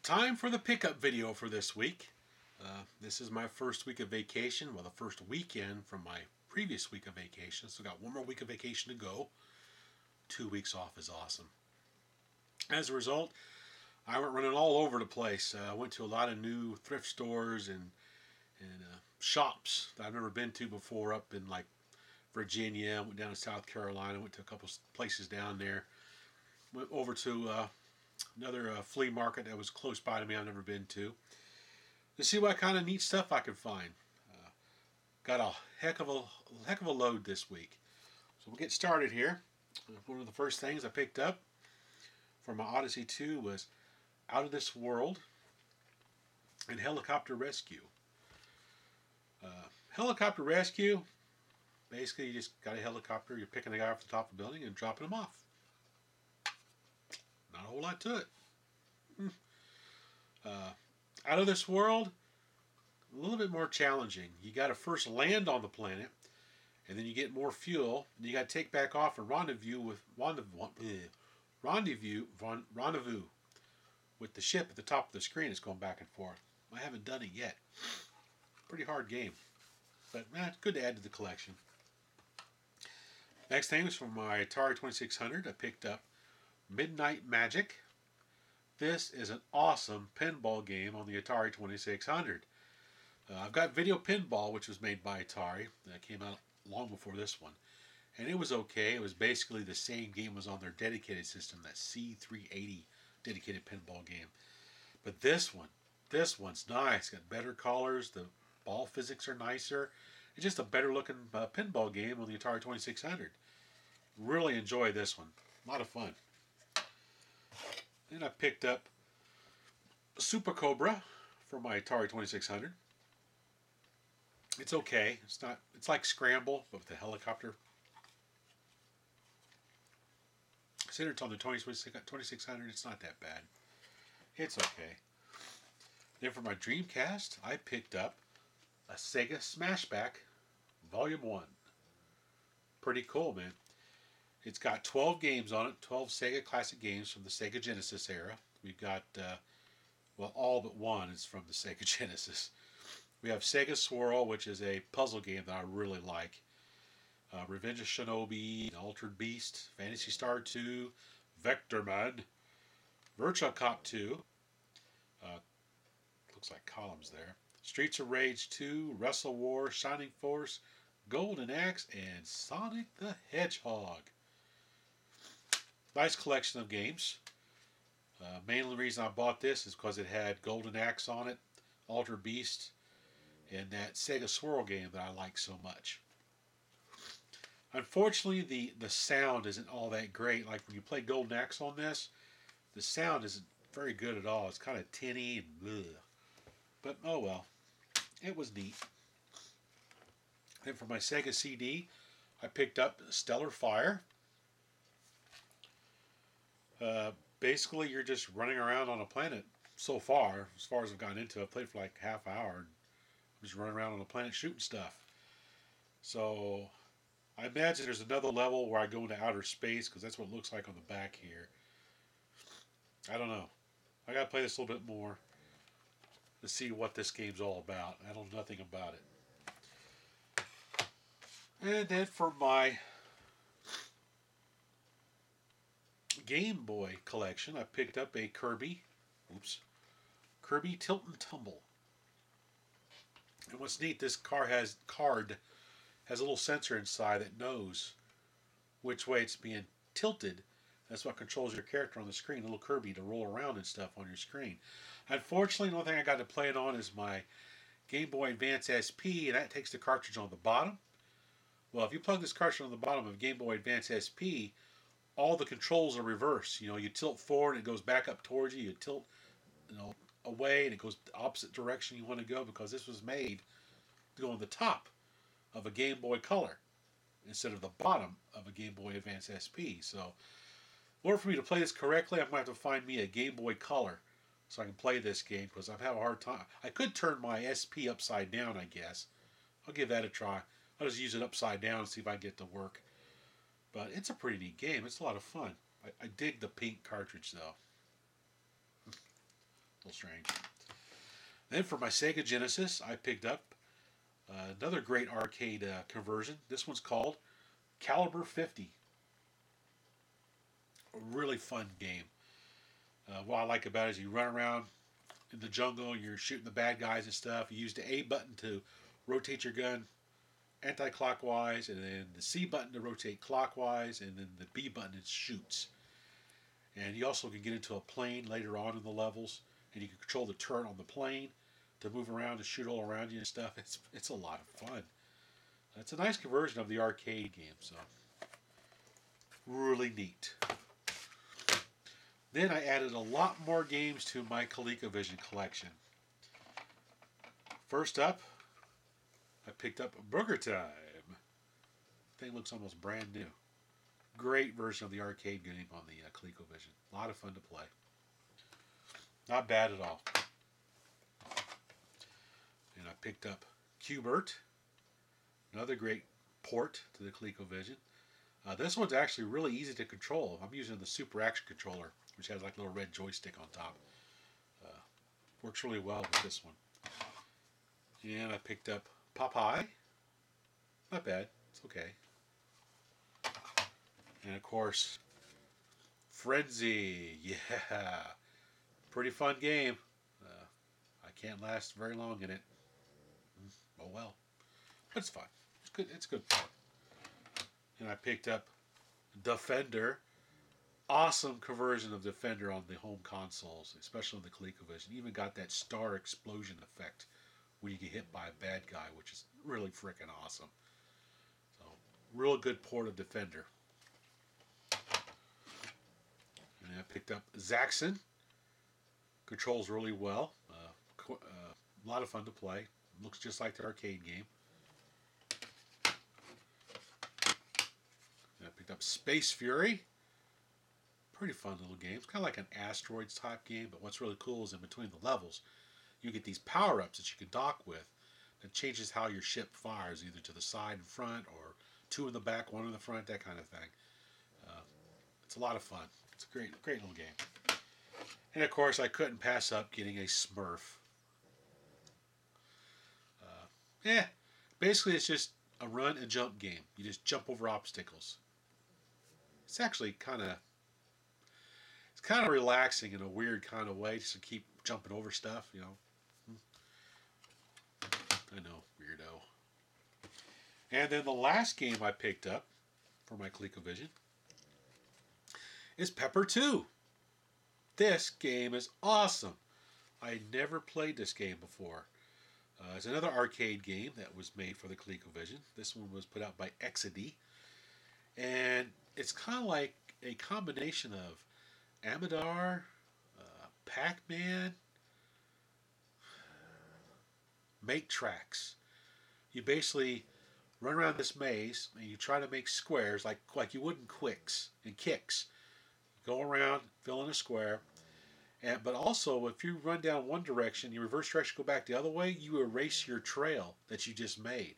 Time for the pickup video for this week. This is my first week of vacation. Well, the first weekend from my previous week of vacation. So, got one more week of vacation to go. 2 weeks off is awesome. As a result, I went running all over the place. I went to a lot of new thrift stores and shops that I've never been to before up in like Virginia. Went down to South Carolina. Went to a couple places down there. Went over to another flea market that was close by to me I've never been to see what kind of neat stuff I could find. Got a heck of a load this week. So we'll get started here. One of the first things I picked up for my Odyssey 2 was Out of This World and Helicopter Rescue. Helicopter Rescue, basically you just got a helicopter, you're picking a guy off the top of the building and dropping him off. Not a whole lot to it. Out of This World, a little bit more challenging. You got to first land on the planet, and then you get more fuel, and you got to take back off and rendezvous with the ship at the top of the screen. It's going back and forth. I haven't done it yet. Pretty hard game, but it's good to add to the collection. Next thing is from my Atari 2600. I picked up Midnight Magic. This is an awesome pinball game on the Atari 2600. I've got Video Pinball, which was made by Atari. That came out long before this one. And it was okay. It was basically the same game was on their dedicated system, that C380 dedicated pinball game. But this one's nice. Got better colors. The ball physics are nicer. It's just a better looking pinball game on the Atari 2600. Really enjoy this one. A lot of fun. Then I picked up Super Cobra for my Atari 2600. It's okay. It's like Scramble, but with a helicopter. Consider it's on the 2600. It's not that bad. It's okay. Then for my Dreamcast, I picked up a Sega Smashback Volume 1. Pretty cool, man. It's got 12 games on it, 12 Sega classic games from the Sega Genesis era. We've got, all but one is from the Sega Genesis. We have Sega Swirl, which is a puzzle game that I really like. Revenge of Shinobi, Altered Beast, Phantasy Star 2, Vectorman, Virtua Cop 2. Looks like columns there. Streets of Rage 2, Wrestle War, Shining Force, Golden Axe, and Sonic the Hedgehog. Nice collection of games. Mainly the reason I bought this is because it had Golden Axe on it, Altered Beast, and that Sega Swirl game that I like so much. Unfortunately, the sound isn't all that great. Like when you play Golden Axe on this, the sound isn't very good at all. It's kind of tinny and bleh. But oh well, it was neat. Then for my Sega CD, I picked up Stellar Fire. Basically, you're just running around on a planet so far as I've gotten into it. I've played for like half hour. And I'm just running around on a planet shooting stuff. So I imagine there's another level where I go into outer space, because that's what it looks like on the back here. I don't know. I gotta play this a little bit more to see what this game's all about. I know nothing about it. And then for my Game Boy collection, I picked up a Kirby Tilt and Tumble. And what's neat, this card has a little sensor inside that knows which way it's being tilted. That's what controls your character on the screen, little Kirby, to roll around and stuff on your screen. Unfortunately, the only thing I got to play it on is my Game Boy Advance SP, and that takes the cartridge on the bottom. Well, if you plug this cartridge on the bottom of Game Boy Advance SP, all the controls are reversed. You tilt forward and it goes back up towards you. You tilt, away and it goes the opposite direction you want to go, because this was made to go on the top of a Game Boy Color instead of the bottom of a Game Boy Advance SP. So, in order for me to play this correctly, I'm going to have to find me a Game Boy Color so I can play this game, because I've had a hard time. I could turn my SP upside down, I guess. I'll give that a try. I'll just use it upside down and see if I get to work. But it's a pretty neat game. It's a lot of fun. I dig the pink cartridge, though. A little strange. Then for my Sega Genesis, I picked up another great arcade conversion. This one's called Caliber 50. A really fun game. What I like about it is you run around in the jungle, you're shooting the bad guys and stuff. You use the A button to rotate your gun anti-clockwise, and then the C button to rotate clockwise, and then the B button it shoots. And you also can get into a plane later on in the levels, and you can control the turret on the plane to move around and shoot all around you and stuff. It's a lot of fun. It's a nice conversion of the arcade game, so really neat. Then I added a lot more games to my ColecoVision collection. First up, I picked up Burger Time. Thing looks almost brand new. Great version of the arcade game on the ColecoVision. A lot of fun to play. Not bad at all. And I picked up Q*bert, another great port to the ColecoVision. This one's actually really easy to control. I'm using the Super Action controller, which has like a little red joystick on top. Works really well with this one. And I picked up Popeye. Not bad. It's okay. And of course, Frenzy. Yeah. Pretty fun game. I can't last very long in it. Oh well. But it's fun. It's good. It's good fun. And I picked up Defender. Awesome conversion of Defender on the home consoles, especially on the ColecoVision. Even got that star explosion effect when you get hit by a bad guy, which is really freaking awesome. So, real good port of Defender. And I picked up Zaxxon. Controls really well. A lot of fun to play. Looks just like the arcade game. And I picked up Space Fury. Pretty fun little game. It's kind of like an Asteroids type game, but what's really cool is in between the levels, you get these power-ups that you can dock with that changes how your ship fires, either to the side and front, or two in the back, one in the front, that kind of thing. It's a lot of fun. It's a great little game. And of course, I couldn't pass up getting a Smurf. Basically it's just a run and jump game. You just jump over obstacles. It's actually kind of relaxing in a weird kind of way, just to keep jumping over stuff, you know. I know, weirdo. And then the last game I picked up for my ColecoVision is Pepper 2. This game is awesome. I never played this game before. It's another arcade game that was made for the ColecoVision. This one was put out by Exidy. And it's kind of like a combination of Amador, Pac-Man, Make Tracks. You basically run around this maze and you try to make squares like you would in Quicks and Kicks. Go around, fill in a square. But also, if you run down one direction, you reverse direction, go back the other way, you erase your trail that you just made.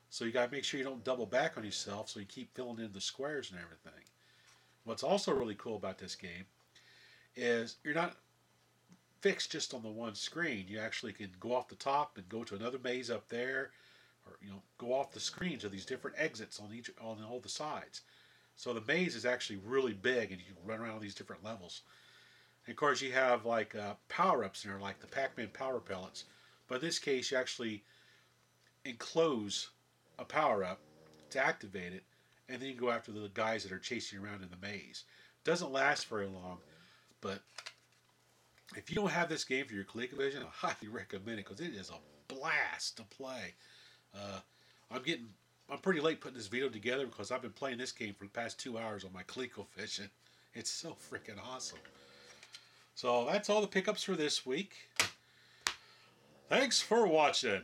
So you got to make sure you don't double back on yourself, so you keep filling in the squares and everything. What's also really cool about this game is you're not fixed just on the one screen. You actually can go off the top and go to another maze up there, or go off the screen to these different exits on all the sides. So the maze is actually really big, and you can run around these different levels. And of course, you have like power-ups in there, like the Pac-Man power pellets. But in this case, you actually enclose a power-up to activate it, and then you can go after the guys that are chasing around in the maze. It doesn't last very long, but if you don't have this game for your ColecoVision, I highly recommend it because it is a blast to play. I'm pretty late putting this video together because I've been playing this game for the past 2 hours on my ColecoVision. It's so freaking awesome. So that's all the pickups for this week. Thanks for watching.